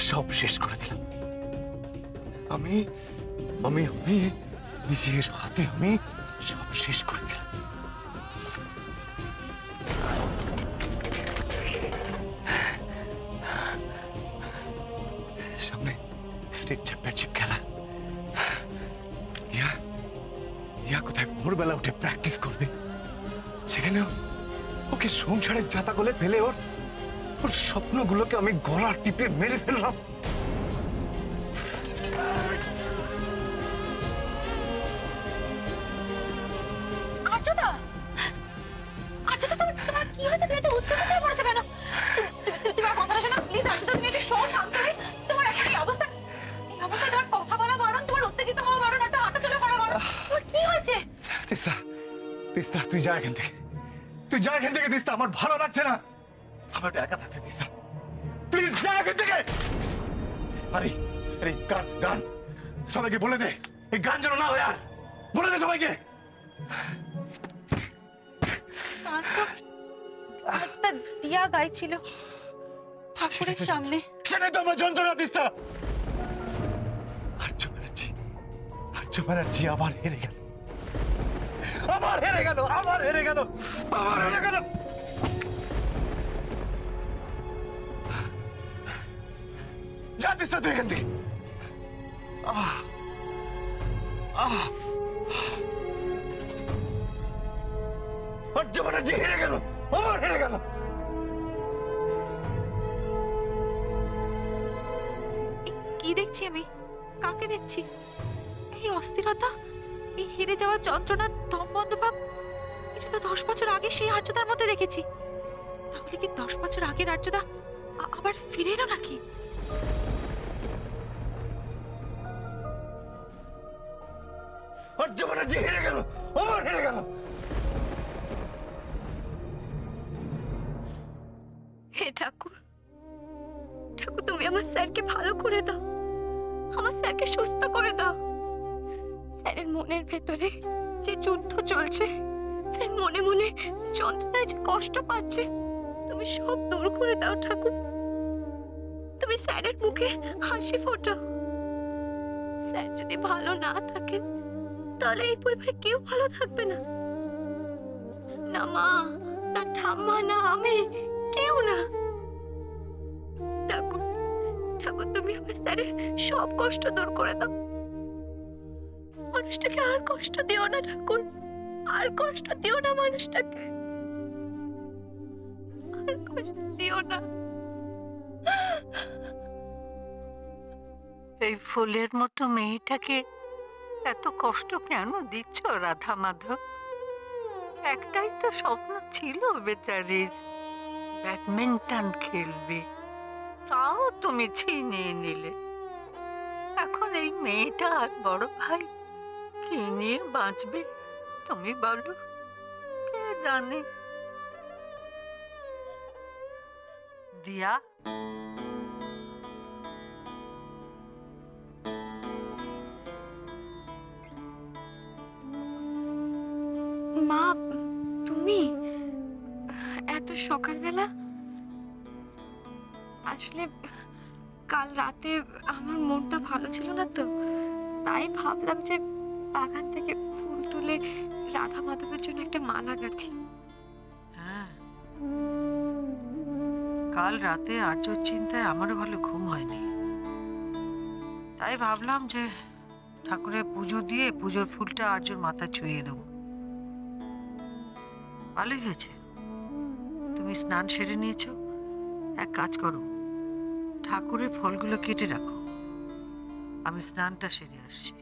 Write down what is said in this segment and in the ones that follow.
সব শেষ করে দিলাম। আমি আমি আমি নিজের হাতে আমি সব শেষ করে দিলাম। সামনে স্টেট চ্যাম্পিয়নশিপ খেলা। দিয়া দিয়া কোথায় ভোরবেলা উঠে প্র্যাকটিস করবে, সেখানেও ওকে সংসারের জাতা গলে ফেলে ওর স্বপ্নগুলোকে আমি গলা টিপে মেরে ফেললাম। তিস্তা, তুই যা এখান থেকে, তুই যা এখান থেকে। তিস্তা, আমার ভালো লাগছে না আমার একা থাকতে। তিস্তা প্লিজ যা এখান থেকে। আরে আরে গান গান সবাইকে বলে দে, এই গান যেন না হয়। আর বলে দে সবাইকে। দিয়া গাইছিল ঠাকুরের সামনে, সেটাই তো আমার যন্ত্রণা। তিস্তা, আর্য ব্যানার্জি আবার হেরে গেল, আবার হেরে গেল, আবার হেরে গেল, আবার হেরে গেল। যা তিস্তা তুই এখান থেকে। আর্য ব্যানার্জি হেরে গেল, আবার হেরে গেল। কি দেখছি আমি? কাকে দেখছি? এই অস্থিরতা, এই হেরে যাওয়ার যন্ত্রণা, দমবন্ধ ভাব, এটা তো 10 বছর আগে সেই আর্যদার মধ্যে দেখেছি। তাহলে কি 10 বছর আগের আর্যদা আবার ফিরে এলো নাকি? আর্য ব্যানার্জি হেরে গেল, আবার হেরে গেল। হে ঠাকুর, ঠাকুর তুমি আমার স্যারকে ভালো করে দাও, আমার স্যারকে সুস্থ করে দাও। স্যারের মনের ভেতরে যে যুদ্ধ চলছে, স্যার মনে মনে যন্ত্রণায় যে কষ্ট পাচ্ছে, তুমি সব দূর করে দাও ঠাকুর। তুমি স্যারের মুখে হাসি ফোটাও। স্যার যদি ভালো না থাকেন তাহলে এই পরিবারে কেউ ভালো থাকবে না। না মা, না ঠাম্মা, না আমি, কেউ না। ঠাকুর, ঠাকুর তুমি আমার স্যারের সব কষ্ট দূর করে দাও। মানুষটাকে আর কষ্ট দিও না ঠাকুর, আর কষ্ট দিও না মানুষটাকে, আর কষ্ট দিও না। এই ফুলের মতো মেয়েটাকে এত কষ্ট কেন দিচ্ছ রাধা মাধব? একটাই তো স্বপ্ন ছিল বেচারির, ব্যাডমিন্টন খেলবে, তাও তুমি ছিনিয়ে নিলে। এখন এই মেয়েটা আর বড় ভাই কি নিয়ে বাঁচবে তুমি বলো? কে জানে। দিয়া, মা, তুমি এত সকালবেলা? আসলে কাল রাতে আমার মনটা ভালো ছিল না, তো তাই ভাবলাম যে বাগান থেকে ফুল তুলে রাধা মাধবের জন্য একটা মালা গাঁথি। হ্যাঁ, কাল রাতে আর্যর চিন্তায় আমারও ভালো ঘুম হয়নি, তাই ভাবলাম যে ঠাকুরের পুজো দিয়ে পুজোর ফুলটা আর্যর মাথা ছুঁয়ে দেবো। ভালোই হয়েছে তুমি স্নান সেরে নিয়েছো। এক কাজ করো, ঠাকুরের ফলগুলো কেটে রাখো, আমি স্নানটা সেরে আসছি।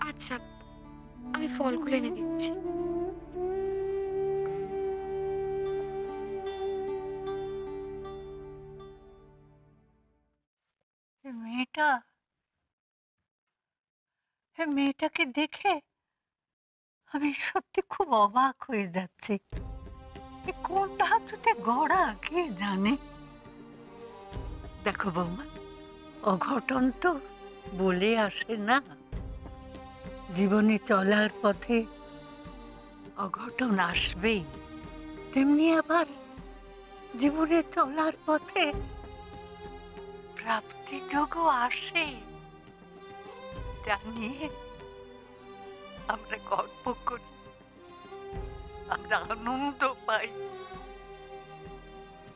আচ্ছা, আমি ফলগুলো এনে দিচ্ছি। মেয়েটাকে দেখে আমি সত্যি খুব অবাক হয়ে যাচ্ছি। কোন ধাতুতে গড়া কে জানে। দেখো বৌমা, অঘটন তো বলে আসে না। জীবনে চলার পথে অঘটন আসবেই, তেমনি আবার জীবনে চলার পথে প্রাপ্তিযোগও আসে জানিয়ে আমরা গর্ব করি, আমরা আনন্দ পাই,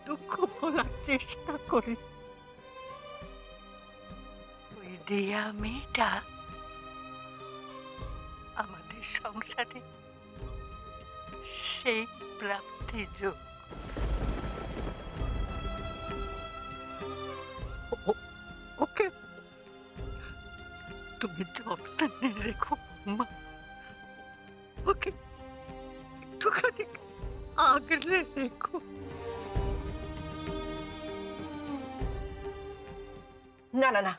দুঃখ ভোলার চেষ্টা করি। তুই দিয়া মেয়েটা আমাদের সংসারে সেই প্রাপ্তিযোগ। ওকে তুমি যত্নে রেখো মা, ওকে একটুখানি আগলে রেখো। না না না,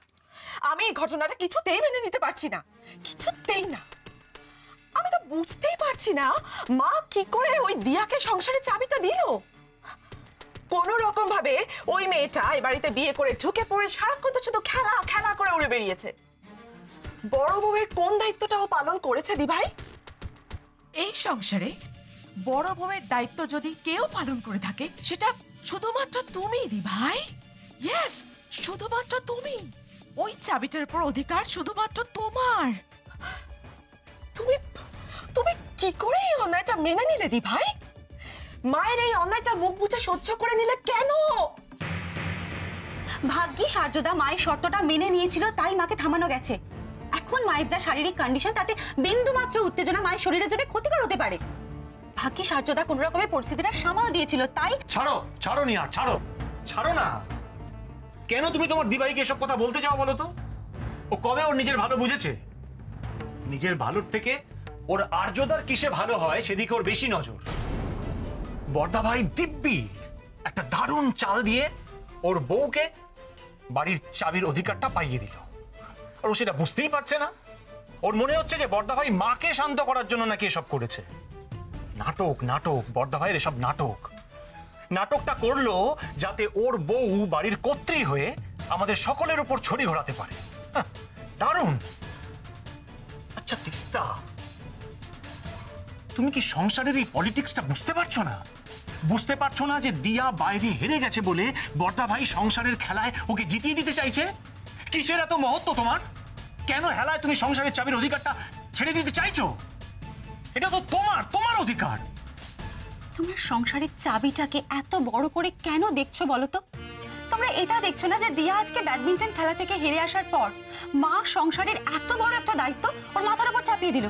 আমি এই ঘটনাটা কিছুতেই মেনে নিতে পারছি না, কিছুতেই না। আমি তো বুঝতেই পারছি না মা কি করে ওই দিয়াকে সংসারের চাবিটা দিল। কোন রকম ভাবে ওই মেয়েটা এই বাড়িতে বিয়ে করে ঢুকে পড়ে সারাক্ষণ তো শুধু খেলা খেলা করে উড়ে বেরিয়েছে। বড় বউয়ের কোন দায়িত্বটা ও পালন করেছে দিভাই? এই সংসারে বড় বউয়ের দায়িত্ব যদি কেউ পালন করে থাকে সেটা শুধুমাত্র তুমি দিভাই। ইয়েস, শুধুমাত্র তুমি। ওই চাবিটার উপর অধিকার শুধুমাত্র তোমার। তুমি তুমি কি করে এই অন্যায়টা মেনে নিলে দিভাই? মায়ের এই অন্যায়টা মুখ বুজে সহ্য করে নিলে কেন? ভাগ্যিস আর্যদা মায়ের শর্তটা মেনে নিয়েছিল, তাই মাকে থামানো গেছে। এখন মায়ের যা শারীরিক কন্ডিশন, তাতে বিন্দু মাত্র উত্তেজনা মায়ের শরীরের জন্য ক্ষতিকর হতে পারে। ভাগ্যিস আর্যদা কোন রকমের পরিস্থিতিটা সামাল দিয়েছিল, তাই। ছাড়ো ছাড়ো নি আর ছাড়ো, ছাড়ো না। কেন তুমি তোমার দিবাইকে এসব কথা বলতে চাও বলো তো? ও কবে ওর নিজের ভালো বুঝেছে? নিজের ভালোর থেকে ওর আর্যদার কিসে ভালো হয় সেদিকে ওর বেশি নজর। বর্দা ভাই দিব্যি একটা দারুণ চাল দিয়ে ওর বউকে বাড়ির চাবির অধিকারটা পাইয়ে দিল, আর ও সেটা বুঝতেই পারছে না। ওর মনে হচ্ছে যে বর্দা ভাই মাকে শান্ত করার জন্য নাকি এসব করেছে। নাটক নাটক, বর্দা ভাইয়ের এসব নাটক। নাটকটা করলো যাতে ওর বউ বাড়ির কর্ত্রী হয়ে আমাদের সকলের উপর ছড়ি ঘোরাতে পারে। দারুণ। আচ্ছা তিস্তা, তুমি কি সংসারের এই পলিটিক্সটা বুঝতে পারছো না? বুঝতে পারছো না যে দিয়া বাইরে হেরে গেছে বলে বর্দা ভাই সংসারের খেলায় ওকে জিতিয়ে দিতে চাইছে? কিসের এত মহত্ব তোমার? কেন হেলায় তুমি সংসারের চাবির অধিকারটা ছেড়ে দিতে চাইছো? এটা তো তোমার তোমার অধিকার। তোমরা সংসারের চাবিটাকে এত বড় করে কেন দেখছো বলো তো? তোমরা এটা দেখছো না যে দিয়া আজকে ব্যাডমিন্টন খেলা থেকে হেরে আসার পর মা সংসারের এত বড় একটা দায়িত্ব ওর মাথার উপর চাপিয়ে দিল।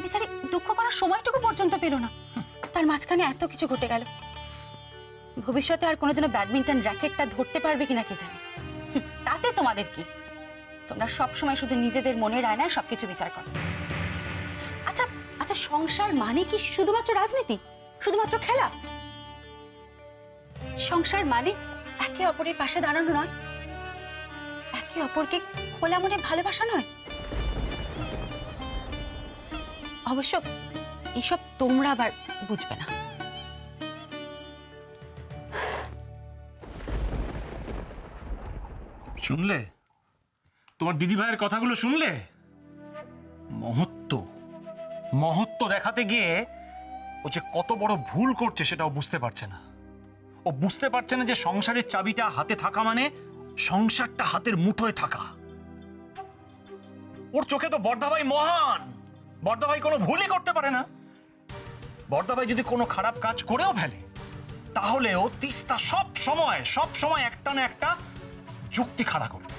বেচারি দুঃখ করার সময়টুকু পর্যন্ত পেল না, তার মাঝখানে এত কিছু ঘটে গেল। ভবিষ্যতে আর কোনোদিনও ব্যাডমিন্টন র্যাকেটটা ধরতে পারবে কিনা কে জানে। তাতে তোমাদের কি? তোমরা সবসময় শুধু নিজেদের মনের আয়নায় সবকিছু বিচার করো। আচ্ছা আচ্ছা, সংসার মানে কি শুধুমাত্র রাজনীতি, শুধুমাত্র খেলা? সংসার মানে একে অপরের পাশে দাঁড়ানো নয়, একে অপরকে খোলা মনে ভালোবাসা নয়। অবশ্য এসব তোমরা আবার বুঝবে না। শুনলে তোমার দিদি ভাইয়ের কথাগুলো? শুনলে? মহত্ব মহত্ব দেখাতে গিয়ে ও যে কত বড় ভুল করছে সেটাও বুঝতে পারছে না। ও বুঝতে পারছে না যে সংসারের চাবিটা হাতে থাকা মানে সংসারটা হাতের মুঠোয় থাকা। ওর চোখে তো বর্দাভাই মহান, বর্দাভাই কোনো ভুলই করতে পারে না। বর্দাভাই যদি কোনো খারাপ কাজ করেও ফেলে তাহলেও তিস্তা সব সময় একটা না একটা যুক্তি খাড়া করবে।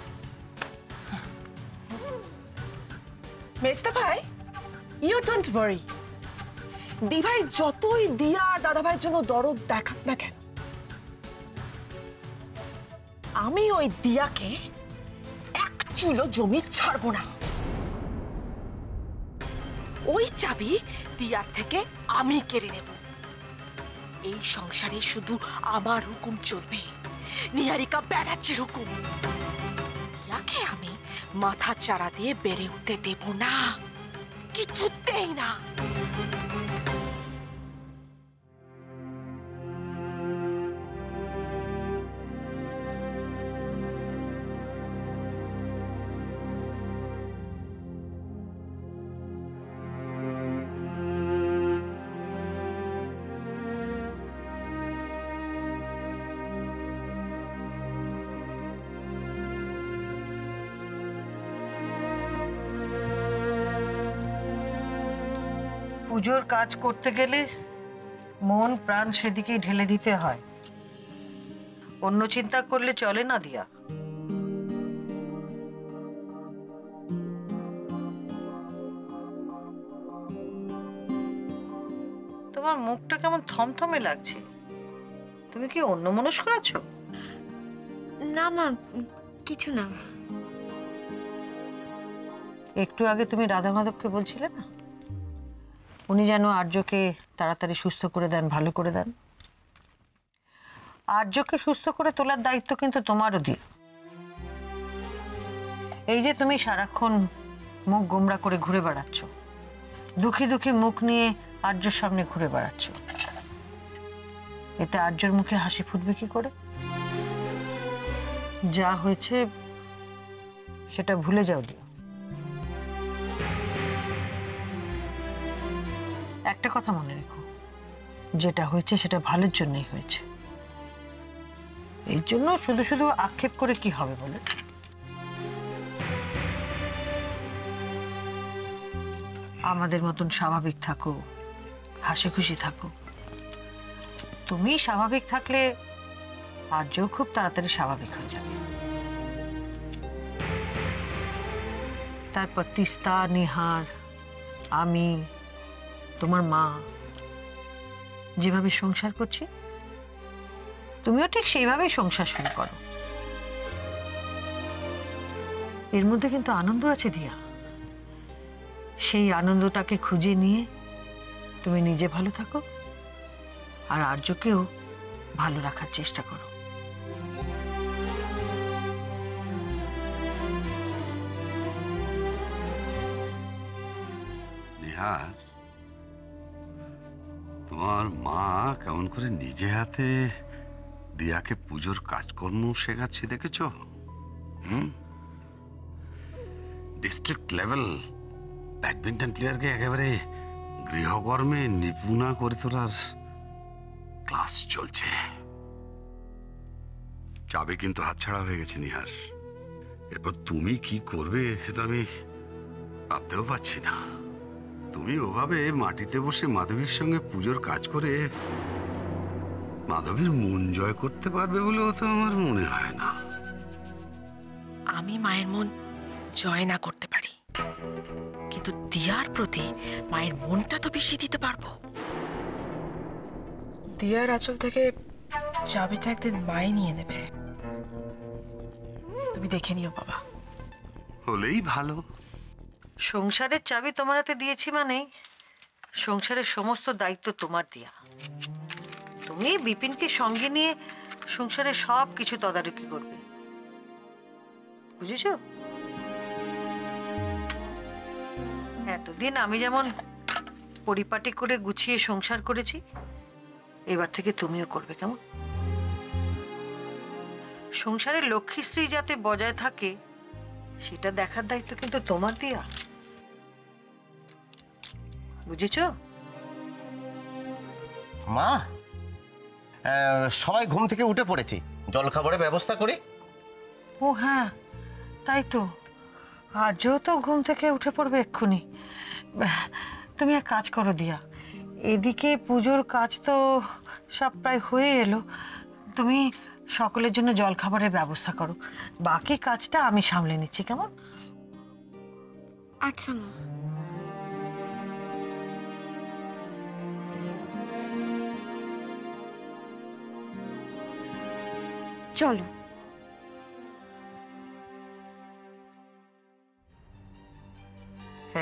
মেজদা ভাই, ইউ ডোন্ট ওয়ারি। দিভাই যতই দিয়া আর দাদা ভাইয়ের জন্য দরদ দেখাক না কেন, আমি ওই দিয়াকে এক চুলো জমি ছাড়বো না। ওই চাবি দিয়ার থেকে আমি কেড়ে নেব। এই সংসারে শুধু আমার হুকুম চলবে, নিহারিকা ব্যানার্জির হুকুম। দিয়াকে আমি মাথা চারা দিয়ে বেড়ে উঠতে দেব না, কিছুতেই না। পুজোর কাজ করতে গেলে মন প্রাণ সেদিকেই ঢেলে দিতে হয়, অন্য চিন্তা করলে চলে না দিয়া। তোমার মুখটা কেমন থমথমে লাগছে, তুমি কি অন্যমনস্ক আছো? না মা, কিছু না। একটু আগে তুমি রাধা মাধবকে বলছিলে না, উনি যেন আর্যকে তাড়াতাড়ি সুস্থ করে দেন, ভালো করে দেন। আর্যকে সুস্থ করে তোলার দায়িত্ব কিন্তু তোমারও দিয়ে। এই যে তুমি সারাক্ষণ মুখ গোমড়া করে ঘুরে বেড়াচ্ছ, দুঃখী দুঃখী মুখ নিয়ে আর্যর সামনে ঘুরে বেড়াচ্ছ, এতে আর্যর মুখে হাসি ফুটবে কি করে? যা হয়েছে সেটা ভুলে যাও দিও। একটা কথা মনে রেখো, যেটা হয়েছে সেটা ভালোর জন্যই হয়েছে। এই জন্য শুধু শুধু আক্ষেপ করে কি হবে বলে? আমাদের মতন স্বাভাবিক থাকো, হাসি খুশি থাকো। তুমি স্বাভাবিক থাকলে আর্যও খুব তাড়াতাড়ি স্বাভাবিক হয়ে যাবে। তারপর তিস্তা, নিহার, আমি, তোমার মা যেভাবে সংসার করছি, তুমিও ঠিক সেইভাবেই সংসার শুরু করো। এর মধ্যে কিন্তু আনন্দ আছে দিয়া। সেই আনন্দটাকে খুঁজে নিয়ে তুমি নিজে ভালো থাকো আর আর্যকেও ভালো রাখার চেষ্টা করো। নিহার, তোমার মা কেমন করে নিজে হাতে দিয়াকে পুজোর কাজকর্ম শেখাচ্ছে দেখেছ? ডিস্ট্রিক্ট লেভেল ব্যাডমিন্টন প্লেয়ারকে একেবারে গৃহকর্মে নিপুণা করে তোলার ক্লাস চলছে। চাবি কিন্তু হাতছাড়া হয়ে গেছে নিহার। এরপর তুমি কি করবে সেটা আমি ভাবতেও পারছি না। তুমি ওভাবে মাটিতে বসে মাধবীর সঙ্গে পুজোর কাজ করে মাধবীর মন জয় করতে পারবে বলেও তো আমার মনে হয় না। আমি মায়ের মন জয় না করতে পারি, কিন্তু দিয়ার প্রতি মায়ের মনটা তো বেশি দিতে পারবো। দিয়ার আঁচল থেকে চাবিটা একদিন মাই নিয়ে নেবে, তুমি দেখে নিও বাবা। হলেই ভালো। সংসারের চাবি তোমার হাতে দিয়েছি মানে সংসারের সমস্ত দায়িত্ব তোমার দিয়া। তুমি বিপিনকে সঙ্গে নিয়ে সংসারের সব কিছু তদারকি করবে, বুঝেছো? এতদিন আমি যেমন পরিপাটি করে গুছিয়ে সংসার করেছি, এবার থেকে তুমিও করবে, কেমন? সংসারের লক্ষ্মী স্ত্রী যাতে বজায় থাকে সেটা দেখার দায়িত্ব কিন্তু তোমার দিয়া, বুঝেছো? মা, সবাই ঘুম থেকে উঠে পড়েছি, জলখাবারের ব্যবস্থা করি। ও হ্যাঁ, তাই তো। আর্যও তো ঘুম থেকে উঠে পড়বে এক্ষুনি। তুমি এক কাজ করো দিয়া, এদিকে পুজোর কাজ তো সব প্রায় হয়ে এলো, তুমি সকলের জন্য জলখাবারের ব্যবস্থা করো, বাকি কাজটা আমি সামলে নিচ্ছি, কেমন? আচ্ছা মা। চলো।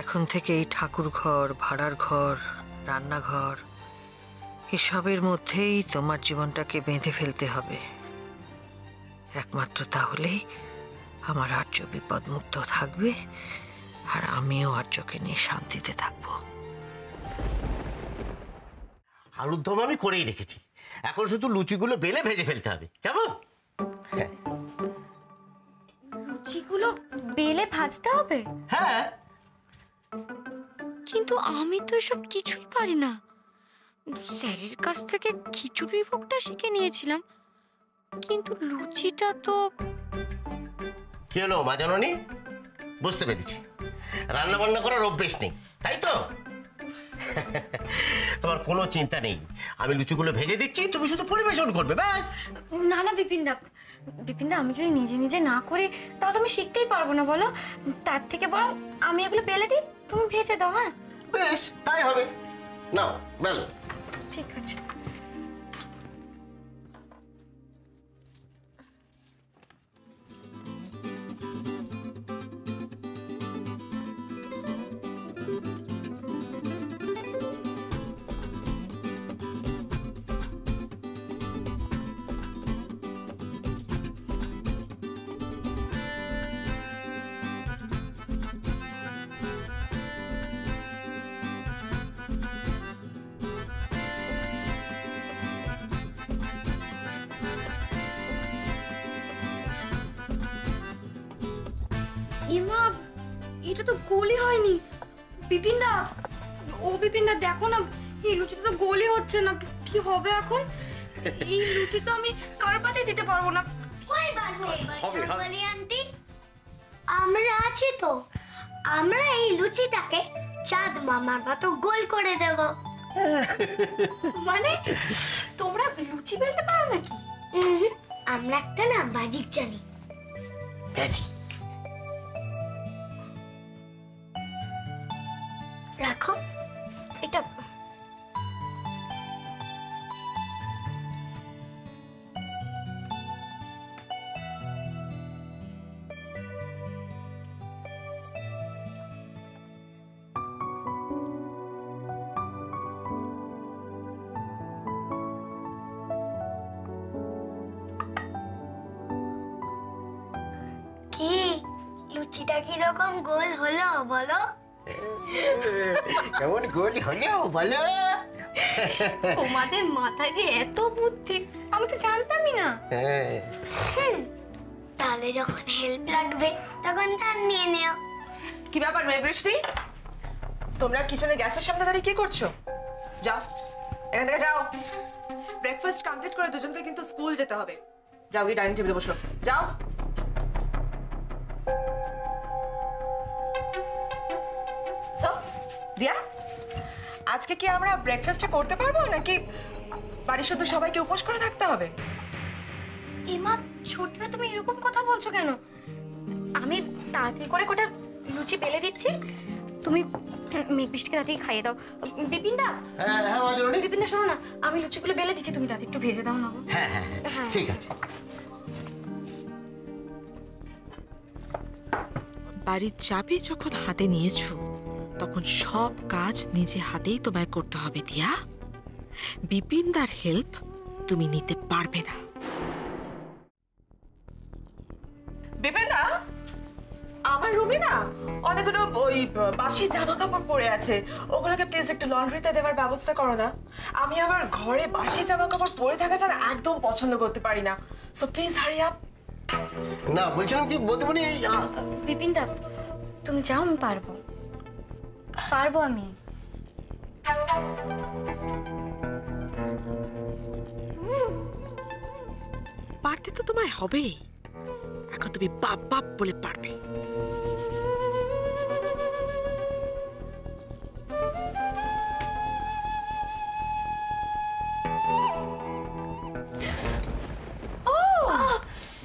এখন থেকে এই ঠাকুর ঘর, ভাড়ার ঘর, রান্নাঘর এসবের মধ্যেই তোমার জীবনটাকে বেঁধে ফেলতে হবে। একমাত্র তাহলেই আমার আর্য বিপদমুক্ত থাকবে আর আমিও আর্যকে নিয়ে শান্তিতে থাকবো। আলুর দম আমি করেই রেখেছি, এখন শুধু লুচিগুলো বেলে ভেজে ফেলতে হবে, কেমন? লুচিগুলো বেলে ভাজতে হবে? হ্যাঁ। কিন্তু আমি তো এসব কিছুই পারি না। স্যারের কাছ থেকে খিচুড়ি ভোগটা শিখে নিয়েছিলাম, কিন্তু লুচিটা তো। কি হলো মা জাননি? বুঝতে পেরেছি, রান্না বান্না করার অভ্যেস নেই, তাই তো? তোমার কোনো চিন্তা নেই, আমি লুচিগুলো ভেজে দিচ্ছি, তুমি শুধু পরিবেশন করবে ব্যাস। না না বিপিনদা, বিপিনদা আমি যদি নিজে নিজে না করি তাহলে আমি শিখতেই পারবো না বলো। তার থেকে বরং আমি এগুলো বেলে দিই, তুমি ভেজে দাও। হ্যাঁ বেশ, তাই হবে। নাও বেল। ঠিক আছে। ইমা, এটা তো গোলই হয়নি। বিপিনদা, ও বিপিনদা দেখো না, এই লুচিটা তো গোলই হচ্ছে না। কি হবে এখন? এই লুচি তো আমি কার পাতে দিতে পারবো না। বলি আন্টি, আমরা আছি তো, আমরা এই লুচিটাকে চাঁদ মামার মতো গোল করে দেব। মানে তোমরা লুচি বেলতে পারো নাকি? আমরা একটা না ম্যাজিক জানি। ম্যাজিক? রাখো এটা কি লুচিটা কিরকম গোল হলো বলো? কেমন গোল হলো বলো? তোমাদের মাথায় যে এত বুদ্ধি, আমি তো জানতামই না। তাহলে যখন হেল্প লাগবে তখন তার নিয়ে নিও। কি ব্যাপার মেয়ে বৃষ্টি, তোমরা কিচেনে গ্যাসের সামনে দাঁড়িয়ে কি করছো? যাও এখান থেকে যাও। ব্রেকফাস্ট কমপ্লিট করে দুজনকে কিন্তু স্কুল যেতে হবে। যাও গিয়ে ডাইনিং টেবিলে বসো, যাও। সো দিয়া, আজকে কি আমরা ব্রেকফাস্টটা করতে পারবো নাকি বাড়ির শুধু সবাইকে উপোস করে থাকতে হবে? এমা ছোট্ট, তুমি এরকম কথা বলছো কেন? আমি তাড়াতাড়ি করে কটা লুচি বেলে দিচ্ছি, তুমি মেঘ বৃষ্টিকে তাড়াতাড়ি খাইয়ে দাও। বিপিনদা, বিপিনদা শোনো না, আমি লুচিগুলো বেলে দিচ্ছি, তুমি তাড়াতাড়ি একটু ভেজে দাও না। হ্যাঁ হ্যাঁ হ্যাঁ ঠিক আছে। বাড়ির চাবি যখন হাতে নিয়েছো তখন সব কাজ নিজে হাতেই তোমায় করতে হবে দিয়া। বিপিনদার হেল্প তুমি নিতে পারবে না। বিপিনদা, আমার রুমে না অনেকগুলো ওই বাসি জামা কাপড় পরে আছে, ওগুলোকে প্লিজ একটু লন্ড্রিতে দেওয়ার ব্যবস্থা করো না। আমি আবার ঘরে বাসি জামা কাপড় পরে থাকা যেন একদম পছন্দ করতে পারি না। So please hurry up. না বলছিলাম কি বলতে মানে বিপিনদা, তুমি যাও, আমি পারবো, পারবো আমি। পারতে তো তোমায় হবেই, এখন তুমি বাপ বাপ বলে পারবে।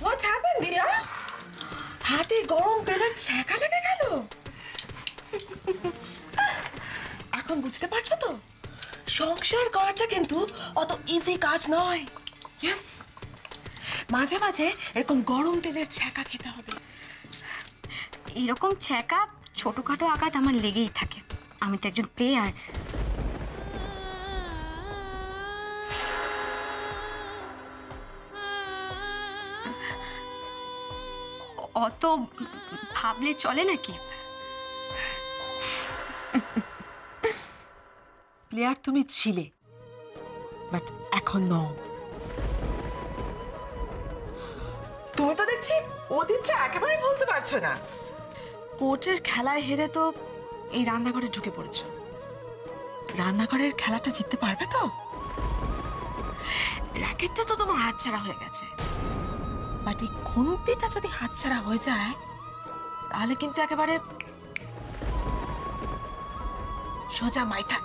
What happened, Dia? হাতে গরম তেলের ছ্যাঁকা লেগে গেল। এখন বুঝতে পারছো তো, সংসার করাটা কিন্তু অত ইজি কাজ নয়। ইয়েস, মাঝে মাঝে এরকম গরম তেলের ছ্যাঁকা খেতে হবে। এরকম ছ্যাঁকা ছোটখাটো আঘাত আমার লেগেই থাকে, আমি তো একজন প্লেয়ার। অত ভাবলে চলে নাকি? প্লেয়ার তুমি ছিলে, বাট এখন নও। তুমি তো দেখছি অতীতটা একেবারে বলতে পারছো না। কোর্টের খেলায় হেরে তো এই রান্নাঘরে ঢুকে পড়েছো। রান্নাঘরের খেলাটা জিততে পারবে তো? র্যাকেটটা তো তোমার হাতছাড়া হয়ে গেছে, বাট এই খুন্তিটা যদি হাতছাড়া হয়ে যায় তাহলে কিন্তু একেবারে সোজা মাইথা।